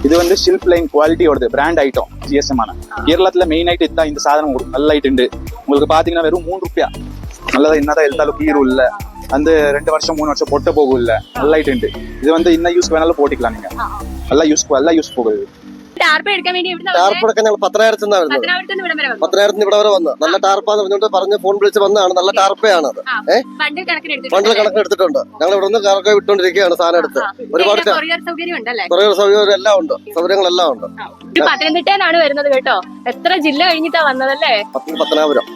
இது வந்து ஷில்ப் லைன் குவாலிட்டியோடது பிராண்ட் ஐட்டம் GSM ஆன கேரளத்துல மெயின் ஐட்டம் இதுதான். இந்த சாதனம் நல்ல ஐட்டம் உண்டு. உங்களுக்கு பாத்தீங்கன்னா வெறும் 3 ரூபாய். நல்லதா என்னதான் எழுத்தாலும் கீரும் இல்ல, அந்த 2 வருஷம் 3 வருஷம் பொட்ட போகும் இல்ல, நல்ல ஐட்டம் உண்டு. இது வந்து இன்னும் யூஸ் வேணாலும் போட்டிக்கலாம் நீங்க. நல்லா யூஸ் போகுது. ടാർപ്പ് എടുക്കാൻ വേണ്ടി ടാർപ്പ് എടുക്കാൻ ഞങ്ങൾ 10,000 ഇവിടെ വരെ വന്നു. നല്ല ടാർപ്പാന്ന് പറഞ്ഞോണ്ട് പറഞ്ഞ് ഫോൺ വിളിച്ച് വന്നതാണ്. നല്ല ടാർപ്പയാണ് അത്. ബണ്ടിൽ കണക്കിന് എടുത്തിട്ടുണ്ട്. ഞങ്ങൾ ഇവിടെ നിന്ന് കറക്കെ വിട്ടുകൊണ്ടിരിക്കുകയാണ് സാധനം എടുത്ത്. ഒരുപാട് കൊറിയർ സൗകര്യം എല്ലാം ഉണ്ട്, സൗകര്യങ്ങളെല്ലാം ഉണ്ട്. പത്തനംതിട്ടയിലാണ് വരുന്നത് കേട്ടോ. എത്ര ജില്ല കഴിഞ്ഞിട്ടാ വന്നതല്ലേ? പത്തനാപുരം.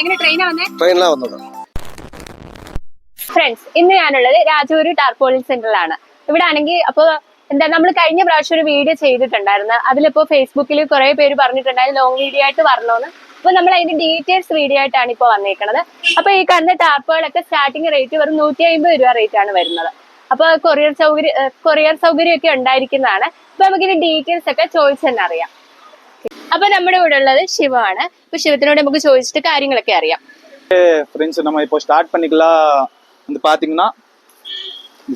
എങ്ങനെ ട്രെയിനാ വന്നേ? ട്രെയിനിലാണ് വന്നത്. ഫ്രണ്ട്സ്, ഇന്ന് ഞാനുള്ളത് രാജൂര് ടാർപോളിൻ സെന്ററിലാണ്. ഇവിടെ ആണെങ്കിൽ അപ്പൊ എന്താ, നമ്മൾ കഴിഞ്ഞ പ്രാവശ്യം ഒരു വീഡിയോ ചെയ്തിട്ടുണ്ടായിരുന്നു. അതിലിപ്പോ ഫേസ്ബുക്കിൽ കുറെ പേര് പറഞ്ഞിട്ടുണ്ടായിരുന്നു ലോങ് വീഡിയോ ആയിട്ട് വരണമെന്ന്. അപ്പൊ നമ്മൾ അതിന്റെ ഡീറ്റെയിൽസ് വീഡിയോ ആയിട്ടാണ് ഇപ്പൊ വന്നേക്കുന്നത്. അപ്പൊ ഈ കാണുന്ന ടാർപ്പുകളൊക്കെ സ്റ്റാർട്ടിംഗ് റേറ്റ് വെറും 150 രൂപ റേറ്റ് ആണ് വരുന്നത്. അപ്പൊ കൊറിയർ സൗകര്യം ഒക്കെ ഉണ്ടായിരിക്കുന്നതാണ്. അപ്പൊ നമുക്കിന്റെ ഡീറ്റെയിൽസ് ഒക്കെ ചോദിച്ചു തന്നെ അറിയാം. അപ്പൊ നമ്മുടെ ഇവിടെ ഉള്ളത് ശിവമാണ്. അപ്പൊ ശിവത്തിനോട് നമുക്ക് ചോദിച്ചിട്ട് കാര്യങ്ങളൊക്കെ അറിയാം. ஃப்ரெண்ட்ஸ், நம்ம இப்போ ஸ்டார்ட் பண்ணிக்கலாம். வந்து பாத்தீங்கன்னா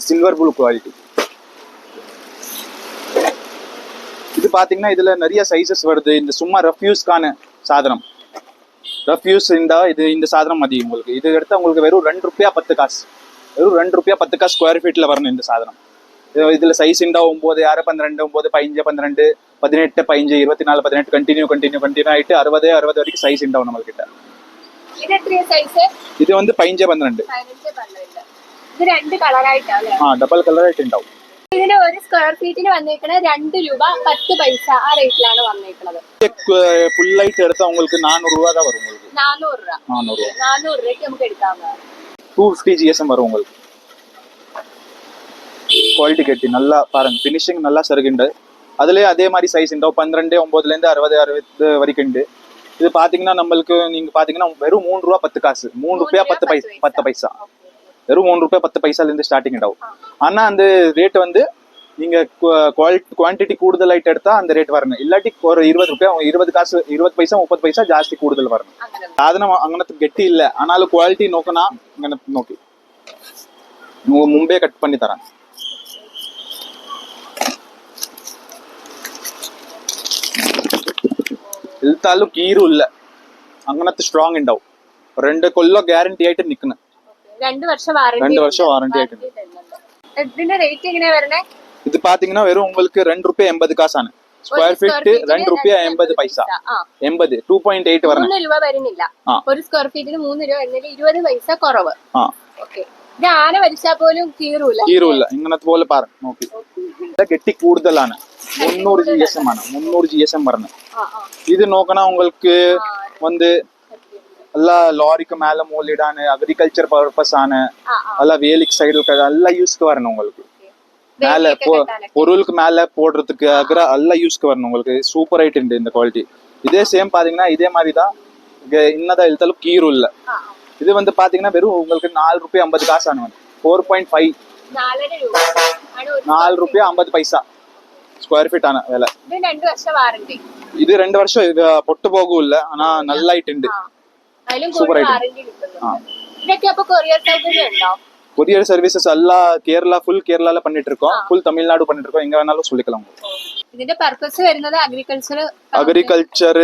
சில்வர் ப்ளூ குவாலிட்டி. இது பாத்தீங்கன்னா இதுல நிறைய சைசஸ் வருது. இந்த சும்மா ரெஃப்யூஸ்க்கான சாதனம். ரெஃப்யூஸ் இந்த சாதனம் மதியம் உங்களுக்கு. இது எடுத்தா உங்களுக்கு வெறும் 2 ரூபாய் 10 காசு. வெறும் 2 ரூபாய் 10 காசு ஸ்கொயர் ஃபீட்ல வரணும் இந்த சாதனம். இதுல சைஸ் 9, 6, 12, 9, 15, 12, 18, 15, 24, 18 கண்டினியூ ஆயிட்டு 60 வரைக்கும் சைஸ் ഉണ്ടാവും நம்ம கிட்ட. ഇത് வந்து 15, 12. ഇത് രണ്ട് കളറായിട്ടാണ്. ഡബിൾ കളറായിട്ട് ഉണ്ടാവും. ഇതിന് ഒരു സ്ക്വയർ ഫീറ്റിന് വന്നേക്കുന്നത് 2 രൂപ 10 പൈസ ആ റേറ്റിലാണ് വന്നേക്കുന്നത്. ഫുള്ളായിട്ട് എടുത്താൽ உங்களுக்கு 400 രൂപ தான் வரும். உங்களுக்கு 400 രൂപയ്ക്ക് നമുക്ക് എടുക്കാവുന്നതാണ്. 250 GSM வரும் உங்களுக்கு. குவாலிட்டி கட்டி நல்லா பாருங்க, ஃபினிஷிங் நல்லா சருகுண்டு. அதுலயே அதே மாதிரி சைஸ் ഉണ്ടാവും. 12, 9ல இருந்து 60, 60 வரைக்கும் ഉണ്ട്. இது பாத்தீங்கன்னா நம்மளுக்கு நீங்க பாத்தீங்கன்னா வெறும் 3 ரூபா 10 காசு. 3 ரூபாய் 10 பைசா. வெறும் 3 ரூபாய் 10 பைசால இருந்து ஸ்டார்டிங் ஆகும். ஆனா அந்த ரேட் வந்து நீங்க குவான்டிட்டி கூடுதல் ஆயிட்டு எடுத்தா அந்த ரேட் வரணும். இல்லாட்டி ஒரு 20 ரூபாய் 20 காசு 20 பைசா 30 பைசா ಜಾಸ್ತಿ கூடுதல் வரணும். சாதனம் அங்கனத்து கெட்டி இல்ல, ஆனாலும் குவாலிட்டி நோக்கனா அங்கனத்து நோக்கி மும்பே கட் பண்ணி தரேன். ഇൽത്താലും കീറും ഇല്ല, അങ്ങനത്തെ സ്ട്രോങ് ഉണ്ടാവും. 2 കൊല്ലം ഗ്യാരണ്ടി ആയിട്ട് നിൽക്കുന്നു. 2 വർഷം വാറണ്ടി ആയിട്ടുണ്ട്. ഇതിന്റെ റേറ്റ് എങ്ങനെയാ വരണേ? ഇത് പാത്തீங்கன்னா വെറും உங்களுக்கு 2 രൂപ 80 കാസാണ്. സ്ക്വയർ ഫീറ്റ് 2 രൂപ 80 പൈസ. 80 2.8 വരണം. 3 രൂപ വരുന്നില്ല. ഒരു സ്ക്വയർ ഫീറ്റിന് 3 രൂപ എന്നതിൽ 20 പൈസ കുറവ്. ഓക്കേ, ഇത് ആന വലിച്ചാൽ പോലും കീറൂല. ഇങ്ങനത്തെ പോലെ പാറ നോക്കി. கெட்டி கூடுதலான 300 GSM ആണ്. 300 GSM வரணும். இது நோக்கனா உங்களுக்கு வந்து எல்லாம் லாரிக்கு மேல மூலிடான அக்ரிகல்ச்சர் பர்பஸ் ஆன எல்லாம் வேலிக் சைடு எல்லாம் யூஸ்க்கு வரணும் உங்களுக்கு. மேல பொருளுக்கு மேல போடுறதுக்கு எல்லாம் யூஸ்க்கு வரணும் உங்களுக்கு. சூப்பர் ஆயிட்டு ഉണ്ട് இந்த குவாலிட்டி. இதே சேம் பாத்தீங்கன்னா இதே மாதிரி தான் இன்னதான் எழுத்தாலும் கீரும் இல்ல. இது வந்து பாத்தீங்கன்னா வெறும் உங்களுக்கு 4 ரூபாய் 50 காசான வந்து 4.5 4 ரூபாய் 50 பைசா ஸ்கொயர் ஃபீட் ஆன விலை. இது 2 வருஷம் பொட்டு போகும் இல்ல, ஆனா நல்லா ஆயிட்டு ഉണ്ട്. சூப்பர் ஆயிட்டு. கொரியர் சர்வீசஸ் எல்லாம் ஃபுல் கேரளால பண்ணிட்டு இருக்கோம். ஃபுல் தமிழ்நாடு பண்ணிட்டு இருக்கோம். எங்க வேணாலும் சொல்லிக்கலாம். ഇതിന്റെ പർപ്പസ് വരുന്നത് அக்ரிகல்ச்சர்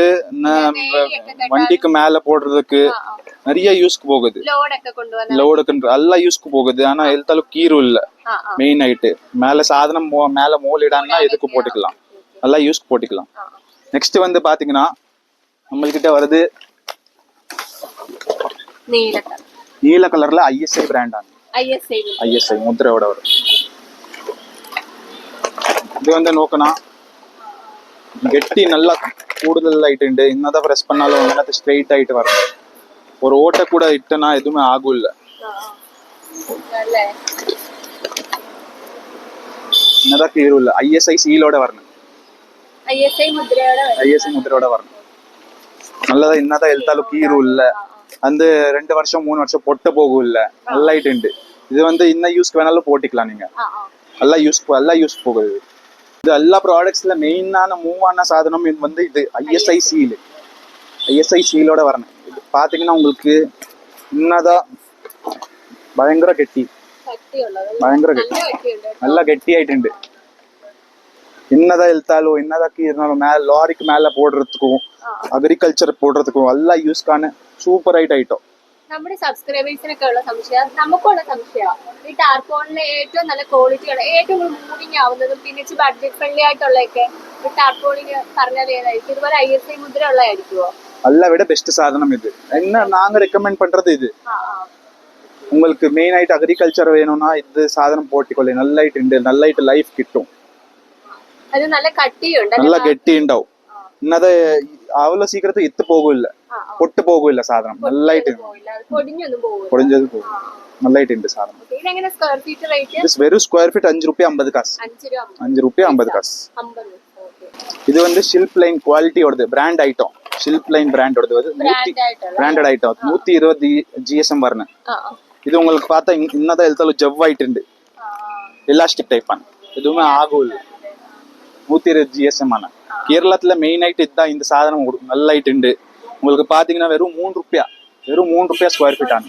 வண்டிக்கு மேல போடுறதுக்கு நிறைய யூஸ்க்கு போகுது. லோடுக்கு எல்லாம் யூஸ்க்கு போகுது. ஆனா எழுத்தாலும் கீரும் இல்ல. மெயின் ஆயிட்டு மேல சாதனம் மேல மோலிடான்னா எதுக்கு போட்டுக்கலாம், நல்லா யூஸ்க்கு போட்டுக்கலாம். நெக்ஸ்ட் வந்து பாத்தீங்கன்னா நம்மள்கிட்ட வருது நீல கலர்ல ISI பிராண்ட் ആണ്. ISI முத்திரையோட வரும். இது வந்து நோக்கனா கெட்டி நல்லா கூடுதல் ஆயிட்டு ഉണ്ട്. என்னதான் பிரஸ் பண்ணாலும் അങ്ങനത്തെ ஸ்ட்ரைட் ஆயிட்டு வரும். ஒரு ஓட்ட கூட இட்டனா எதுவுமே ஆகும் இல்ல. என்னதான் கீரும் இல்ல. ISI சீலோட வரணும். ISI முத்திரையோட வரணும். நல்லதா என்னதான் எழுத்தாலும் கீரும் இல்ல. அந்த 2 வருஷம் 3 வருஷம் பொட்ட போகும் இல்ல, நல்லா ஆயிட்டு ഉണ്ട്. இது வந்து இன்னும் யூஸ்க்கு வேணாலும் போட்டிக்கலாம் நீங்க. எல்லாம் யூஸ் போகுது. இது எல்லா ப்ராடக்ட்ஸ்ல மெயினான மூவான சாதனம் இது வந்து இது ISI சீலோட வரணும். இது பாத்தீங்கன்னா உங்களுக்கு இன்னதான் பயங்கர கெட்டி, நல்லா கெட்டி ஆயிட்டு ഉണ്ട്. என்னதான் இழுத்தாலும் என்னதான் இருந்தாலும் லாரிக்கு மேல போடுறதுக்கும் അഗ്രികൾച്ചർ போடுறதுக்கும் எல்லாம் യൂസ്ക്കാണ് സൂപ്പർ ആയിട്ട് ഐറ്റം. നമ്മുടെ സബ്സ്ക്രൈബേഴ്സിനൊക്കെ ഉള്ള സംശയം നമുക്കുള്ള സംശയമാണ് ഈ ടാർപോളിന് ഏറ്റവും നല്ല ക്വാളിറ്റി ഉള്ള ഏറ്റവും മൂവിങ് ആവുന്നതും പിന്നെ ബഡ്ജറ്റ് ഫ്രണ്ട്ലി ആയിട്ടുള്ളതൊക്കെ ടാർപോളിന് പറഞ്ഞാൽ ഏതായിരിക്കും? ഇതുപോലെ ISI മുദ്ര ഉള്ളതായിരിക്കുമോ? எல்லாம் விட பெஸ்ட் சாதனம் இது. என்ன நாங்க ரெக்கமெண்ட் பண்றது இது. உங்களுக்கு மெயின் ஆயிட்டு அக்ரிகல்ச்சர் வேணும்னா இது சாதனம் போட்டிக்கொள்ளு. നല്ലായിട്ട് ലൈഫ് കിട്ടും. അത് നല്ല കട്ടിയുണ്ട്, നല്ല ഗട്ടി ഉണ്ടാവും. ഇന്നത് അവളെ സീക്രത്ത് ഇത്ത് പോകില്ല, പൊട്ട് പോകില്ല സാധനം. നല്ലായിട്ട് പൊടിഞ്ഞൊന്നും പോകില്ല, പൊടിഞ്ഞത് പോകും. നല്ലായിട്ടുണ്ട് സാധനം. ഇതെങ്ങനെ സ്ക്വയർ ഫീറ്റ് റേറ്റ്? ഇത് വെറും സ്ക്വയർ ഫീറ്റ് 5 രൂപ 50 കാശ്. 5 രൂപ 50 കാശ്. இது வந்து ஷில்ப் லைன் குவாலிட்டியோடது, பிராண்ட் ஐட்டம். ஷில்ப் லைன் பிராண்டோடது வந்து பிராண்டட் ஐட்டம். 120 GSM வரணும். இது உங்களுக்கு பார்த்தா இன்னதான் எழுத்தாலும் ஜவ் ஆயிட்டு எலாஸ்டிக் டைப் ആണ്. எதுவுமே ஆகும். 120 GSM ആണ്. കേരളത്തിലെ മെയിൻ ആയിട്ട് ഇതാ இந்த സാധനം നല്ലായിട്ടുണ്ട്. உங்களுக்கு பாத்தீங்கன்னா வெறும் 3 ரூபாய், வெறும் 3 ரூபாய் ஸ்கொயர் ஃபீட் ആണ്.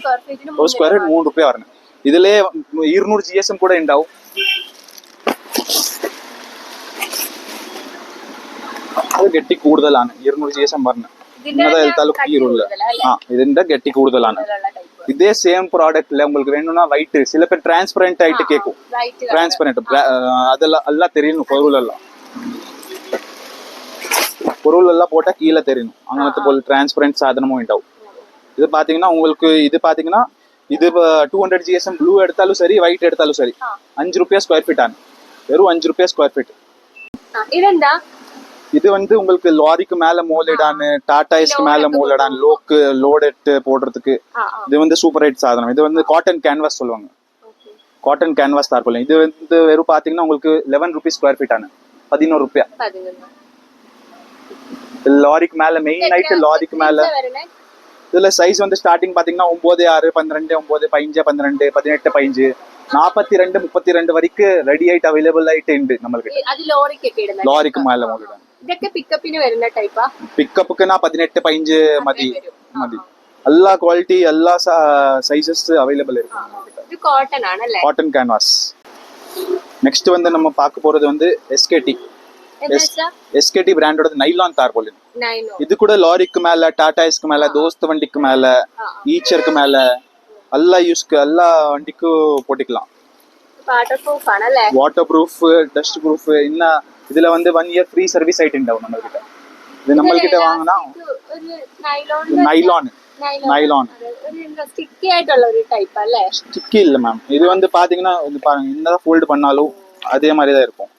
ஒரு ஸ்கொயர் ஃபீட் 3 ரூபாய் வரணும். ഇതിലെ 200 GSM கூட ഉണ്ടാവും. അത് ഗട്ടി കൂടുതലാണ്. 200 GSM പറഞ്ഞ ഇന്നത്തെ எழுத்தாலும் கீருள்ள. ഇതിന്റെ ഗട്ടി കൂടുതലാണ്. இதே சேம் ப்ராடக்ட்ல உங்களுக்கு வேணும்னா ஒயிட், சில பேர் டிரான்ஸ்பரண்ட் ஆயிட்டு கேட்கும். டிரான்ஸ்பரண்ட் அதெல்லாம் எல்லாம் தெரியணும். பொருள் எல்லாம் போட்டா கீழே தெரியணும். അങ്ങനത്തെ പോലെ டிரான்ஸ்பரண்ட் சாதனமும் ഉണ്ടാവും. இது பாத்தீங்கன்னா உங்களுக்கு இது 200 GSM ப்ளூ எடுத்தாலும் சரி, ஒயிட் எடுத்தாலும் சரி 5 ரூபாய் ஸ்கொயர் ஃபீட் ആണ്. வெறும் 5 ரூபாய் ஸ்கொயர் ஃபீட். ഇതെന്താ? இது வந்து உங்களுக்கு லாரிக்கு மேல மோலிடான்னு, டாடாஸ்க்கு மேல மோலிடான், லோடெட் போடுறதுக்கு இது வந்து சூப்பர் ஹைட் சாதனம். இது வந்து காட்டன் கேன்வாஸ் சொல்லுவாங்க. Cotton canvas தார்பாலின். இது வந்து வெறும் பாத்தீங்கன்னா உங்களுக்கு 11 ரூபாய் ஸ்கொயர் ஃபீட் ആണ്. 11 ரூபாய். லாரிக்கு மேல மெயின் ஆயிட்டு லாரிக்கு மேல இதுல சைஸ் வந்து ஸ்டார்டிங் பாத்தீங்கன்னா 9, 6, 12, 9, 15, 12, 18, 15, 42, 32 വரைക്കും റെഡി ആയിട്ട് അവൈലബിൾ ആയിട്ട് ഉണ്ട് നമ്മൾക്ക്. ലോറിക്ക് മേലെ മോളിടാൻ. ഇതൊക്കെ പിക്കപ്പിന് വരുന്ന ടൈപ്പാ? പിക്കപ്പ് 18, 15 മതി. എല്ലാ ക്വാളിറ്റി എല്ലാ സൈസസ് അവൈലബിൾ இருக்கும். இது காட்டன் ஆனல்ல? Cotton canvas. நெக்ஸ்ட் வந்து நம்ம பார்க்க போறது வந்து SKT பிராண்டோட நைலான் தார்பாலின். இது கூட லாரிக்கு மேல, டாடாஸ்க்கு மேல, தோஸ்த் வண்டிக்கு மேல, ஈச்சருக்கு மேல எல்லா யூஸ்க்கு எல்லா வண்டிக்கும் போட்டுக்கலாம். Water proof, dust proof. இன்னும் இதுல வந்து 1 இயர் ஃப்ரீ சர்வீஸ் ஆயிட்டு ഉണ്ടാവും நம்ம கிட்ட. இது நம்ம கிட்ட வாங்கினா நைலான் ஸ்டிக்கி ஆയിട്ടുള്ള ഒരു ടൈപ്പ് അല്ലേ? ஸ்டிக்கி இல்ல மேம். இது வந்து பாத்தீங்கன்னா இது பாருங்க, என்னதான் ஃபோல்ட் பண்ணாலும் அதே மாதிரி தான் இருக்கும்.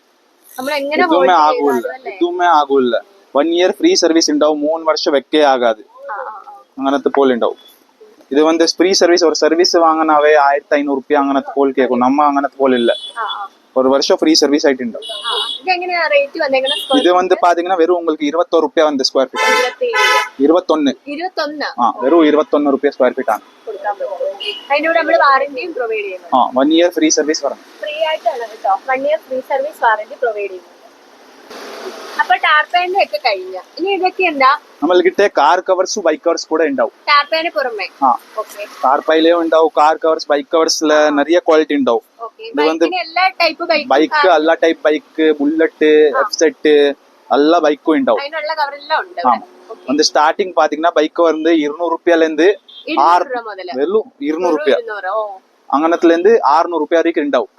எதுவுமே ആകൂല്ല. 1 ഇയർ ഫ്രീ സർവീസ് ഉണ്ടാവും. 3 വർഷം വെക്കേ ആകാതെ അങ്ങനത്തെ പോലെ ഉണ്ടാവും. ഇത് வந்து ഫ്രീ സർവീസ്, ഒരു സർവീസ് വാങ്ങാനാവേ 1500 രൂപ അങ്ങനത്തെ പോലെ കേൾക്കും. നമ്മ അങ്ങനത്തെ പോലെ ഇല്ല. 1 வருஷம் ஃப்ரீ சர்வீஸ் ஆயிட்டு ഉണ്ടാവും. இது வந்து பாத்தீங்கன்னா வெறும் உங்களுக்கு 21 ரூபாய் வந்து ஸ்கொயர் ஃபீட். 21 வெறும் 21 ரூபாய் ஸ்கொயர் ஃபீட் ആണ്. 1 ഇയർ ഫ്രീ സർവീസ് വരണം. ഫ്രീ ആയിട്ടാണ് കേട്ടോ. 1 year free service warranty provide ചെയ്യുന്നു. അപ്പൊ ടാർപേന്റെ ഒക്കെ കഴിഞ്ഞ ഇനി ഇതൊക്കെ എന്താ? നമ്മൾക്കിட்ட കാർ കവേഴ്സ്, ബൈക്ക് കവേഴ്സ് கூட ഉണ്ടാവും. ടാർപേന് പുറമേ ടാർപൈലയും ഉണ്ടാവും. കാർ കവേഴ്സ്, ബൈക്ക് കവേഴ്ஸ்ல நிறைய குவாலிட்டி ഉണ്ടാവും. ഇത് வந்து എല്ലാ ടൈപ്പ് ബൈക്ക്, എല്ലാ ടൈപ്പ് ബൈക്ക്, ബുള്ളറ്റ്, എഫ്സെറ്റ് എല്ലാ ബൈക്കും ഉണ്ടാവും. അതിനുള്ള കവറെല്ലാം ഉണ്ട്. வந்து ஸ்டார்டிங் பாத்தீங்கன்னா பைக் வந்து 200 ரூபாயில இருந்து வெறும் 200 ரூபாய் അങ്ങനத்துல இருந்து 600 ரூபாய் வரைக்கும் ഉണ്ടാവും.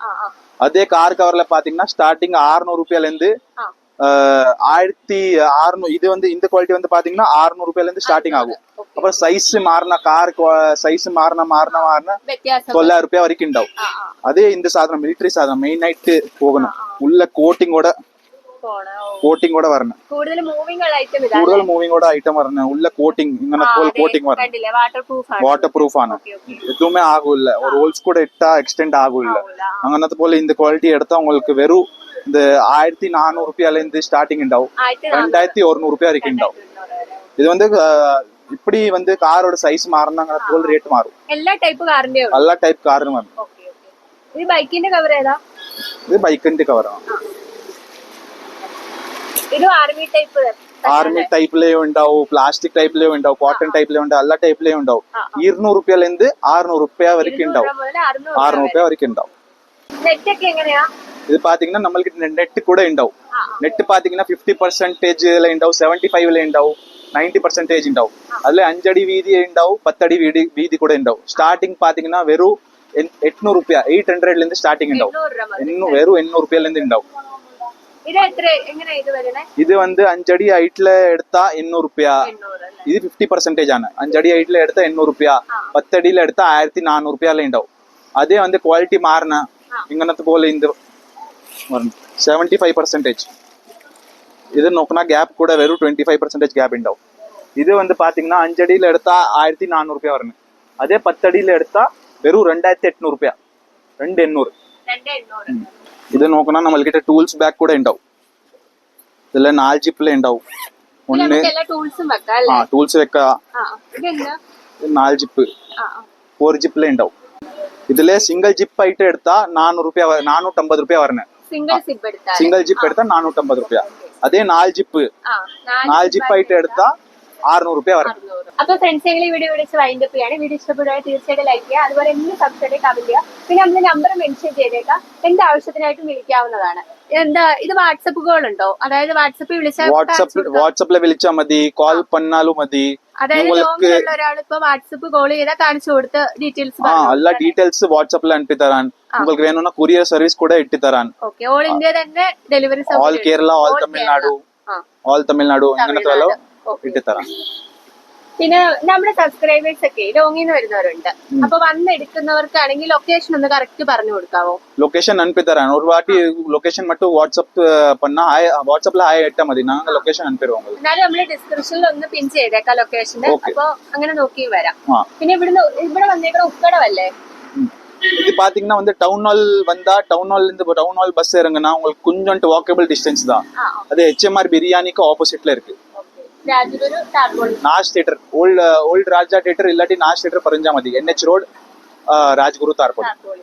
அதே கார் கவர்ல பாத்தீங்கன்னா ஸ்டார்டிங் 600 ரூபாயில இருந்து 1600. இது வந்து இந்த குவாலிட்டி வந்து பாத்தீங்கன்னா 600 ரூபாயில இருந்து ஸ்டார்டிங் ஆகும். அப்புறம் சைஸ் மாறின கார் சைஸ் மாறின 900 ரூபாய் வரைக்கும் ഉണ്ടാവും. அதே இந்த சாதனம் மிலிட்டரி சாதனம் மெயின் ஆயிட்டு போகணும். உள்ள கோட்டிங்கோட வரணும். കൂടുതൽ മൂവിങ്ങോட ഐറ്റം വരണം. ഉള്ള കോട്ടിംഗ് ഇങ്ങനെ കോട്ടിംഗ് വരണം. വാട്ടർ പ്രൂഫ് ആണ്. എതുவுமே ആകൂല്ല. ഒരു ഹോൾസ് கூட ഇട്ടാ എക്സ്റ്റെൻഡ് ആകൂല്ല. അങ്ങനത്തെ പോലെ இந்த குவாலிட்டி எடுத்தா உங்களுக்கு வெறும் இந்த 1400 ரூபாயில இருந்து ஸ்டார்டிங் ഉണ്ടാവും. 2100 ரூபாய் வரைக்கும் ഉണ്ടാവും. இது வந்து இப்படி வந்து காரோட சைஸ் மாறினா അങ്ങനത്തെ പോലെ ரேட் മാറും. എല്ലാ ടൈപ്പ് കാറിനും വരും. ഇത് ബൈക്കിന്റെ കവർ ഏതാ? ഇത് ബൈക്കിന്റെ കവറാണ്. ഇത് ആർമി ടൈപ്പിലെയും ഉണ്ടാവും, പ്ലാസ്റ്റിക് ടൈപ്പിലെയും ഉണ്ടാവും, കോട്ടൺ ടൈപ്പിലെയും ഉണ്ടാവും, എല്ലാ ടൈപ്പിലെയും ഉണ്ടാവും. 200 രൂപയിல இருந்து 600 ரூபாய் வரைக்கும் ഉണ്ടാവും. 600 ரூபாய் வரைக்கும் ഉണ്ടാവും. നെറ്റ് ഒക്കെ എങ്ങനെയാ? இது பாத்தீங்கன்னா நம்மளுக்கு நெட் கூட ഉണ്ടാവും. നെറ്റ് പാത്തിங்கன்னா 50% ഉണ്ടാവും 75 ഉണ്ടാവും 90% ഉണ്ടാവും അതിൽ 5 അടി വീതി ഉണ്ടാവും 10 അടി വീതി കൂടെ ഉണ്ടാവും സ്റ്റാർട്ടിങ് പാത്തിங்கன்னா വെറും 800 രൂപ 800 സ്റ്റാർട്ടിങ് ഉണ്ടാവും വെറും 800 രൂപയിലിருந்து ഉണ്ടാവും ഇത് വന്ന് 5 അടി ഹൈറ്റില് എടുത്താ 800 രൂപ ഇത് 50% ആണ് 5 അടി ഹൈറ്റില് എടുത്താ 800 രൂപ 10 അടിയിൽ എടുത്താ 1400 രൂപ ഉണ്ടാവും അതേ വന്ന് ക്വാളിറ്റി മാറുന്ന ഇങ്ങനത്തെ പോലെ ഇത് 75%. ഇത് നോക്കുന്ന ഗ്യാപ്പ് കൂടെ വെറും 25% ഗ്യാപ്പ് ഉണ്ടാവും ഇത് വന്ന് പാത്തീங்கன்னா 5 അടിയിൽ എടുത്താ 1400 രൂപ വരുന്നു അതേ 10 അടിയിൽ എടുത്താ വെറും 2800 രൂപ 2800 ഇത് നോക്കുന്ന നമ്മൾക്കിட்ட ടൂൾസ് ബാഗ് കൂടെ ഉണ്ടാവും ഇതിലെ 4 ജിപ്പിലെ ഉണ്ടാവും ഒന്ന് ടൂൾസ് വെക്ക 4 ജിപ്പ് 4 ജിപ്പിലെ ഉണ്ടാവും ഇതിലെ സിംഗിൾ ജിപ്പ് ആയിട്ട് എടുത്താ 450 രൂപ വരുന്നത് സിംഗിൾ ജിപ്പ് എടുത്താ 450 രൂപ അതേ 4 ജിപ്പ് ആയിട്ട് എടുത്താ 600 രൂപ വരുന്നത് അപ്പൊ ഫ്രണ്ട്സ് ഈ വീഡിയോ വിളിച്ച് വൈൻഡ് അപ്പ് ചെയ്യാണ് വീഡിയോ ഇഷ്ടപ്പെടുകയാണെങ്കിൽ തീർച്ചയായിട്ടും ലൈക്ക് ചെയ്യുക അതുപോലെ എന്ത് സബ്സ്ക്രൈബ് കമന്റ് ചെയ്യുക പിന്നെ നമ്മൾ നമ്പർ മെൻഷൻ ചെയ്തേക്കാം എന്ത് ആവശ്യത്തിനായിട്ടും വിളിക്കാവുന്നതാണ് എന്താ ഇത് വാട്സപ്പ് കോൾ ഉണ്ടോ അതായത് വാട്സപ്പിൽ വിളിച്ചാൽ വാട്സപ്പിൽ വിളിച്ചാൽ മതി കോൾ പണ്ണാലും മതി അതായത് ലോങ്ങിലുള്ള ഒരാൾ ഇപ്പൊ വാട്സപ്പ് കോൾ ചെയ്താൽ കാണിച്ചു കൊടുത്ത് ഡീറ്റെയിൽസ് എല്ലാ ഡീറ്റെയിൽസ് വാട്സപ്പിൽ അനുപ്പി തരാൻ உங்களுக்கு வேணும்னா courier സർവീസ് കൂടെ ഇട്ടി തരാൻ ഓക്കേ ഓൾ ഇന്ത്യ തന്നെ delivery all Kerala all Tamil Nadu അങ്ങനത്തെ എല്ലാം ഇട്ടി തരാൻ പിന്നെ നമ്മുടെ സബ്സ്ക്രൈബേഴ്സ് ഒക്കെ ലോങ്ങിന്ന് വരുന്നവരുണ്ട് അപ്പൊ വന്നെടുക്കുന്നവർക്കാണെങ്കിൽ ലൊക്കേഷൻ ഒന്ന് കറക്റ്റ് പറഞ്ഞു കൊടുക്കാവോ ലൊക്കേഷൻ അനുപ്പി തരാൻ ഒരു വാട്ടി ലൊക്കേഷൻ மட்டும் വാട്സ്ആപ്പ് பண்ணா വാട്സ്ആപ്പിൽ ഹായ് ഇട്ടാ മതി ഞങ്ങൾ ലൊക്കേഷൻ അനുപ്പിടുவோம் എന്നാലും നമ്മൾ ഡിസ്ക്രിപ്ഷനിൽ ഒന്ന് പിൻ ചെയ്തേക്കാം ലൊക്കേഷൻ അപ്പൊ അങ്ങനെ നോക്കി വരാം പിന്നെ ഇവിടെ വന്നേക്കുന്ന ഉക്കടവല്ലേ இது பாத்தீங்கன்னா வந்து டவுன் ஹால் வந்தா டவுன் ஹால் பஸ் இறங்குனா உங்களுக்கு கொஞ்சம் வாக்கபிள் டிஸ்டன்ஸ் தான் அது HMR பிரியாணிக்கு ஆப்போசிட்ல இருக்கு Nash theatre old Raja theatre இல்லாட்டி நாஷ் தியேட்டர் பரஞ்சாமதி NH ரோட் ராஜ்குரு தார்போலி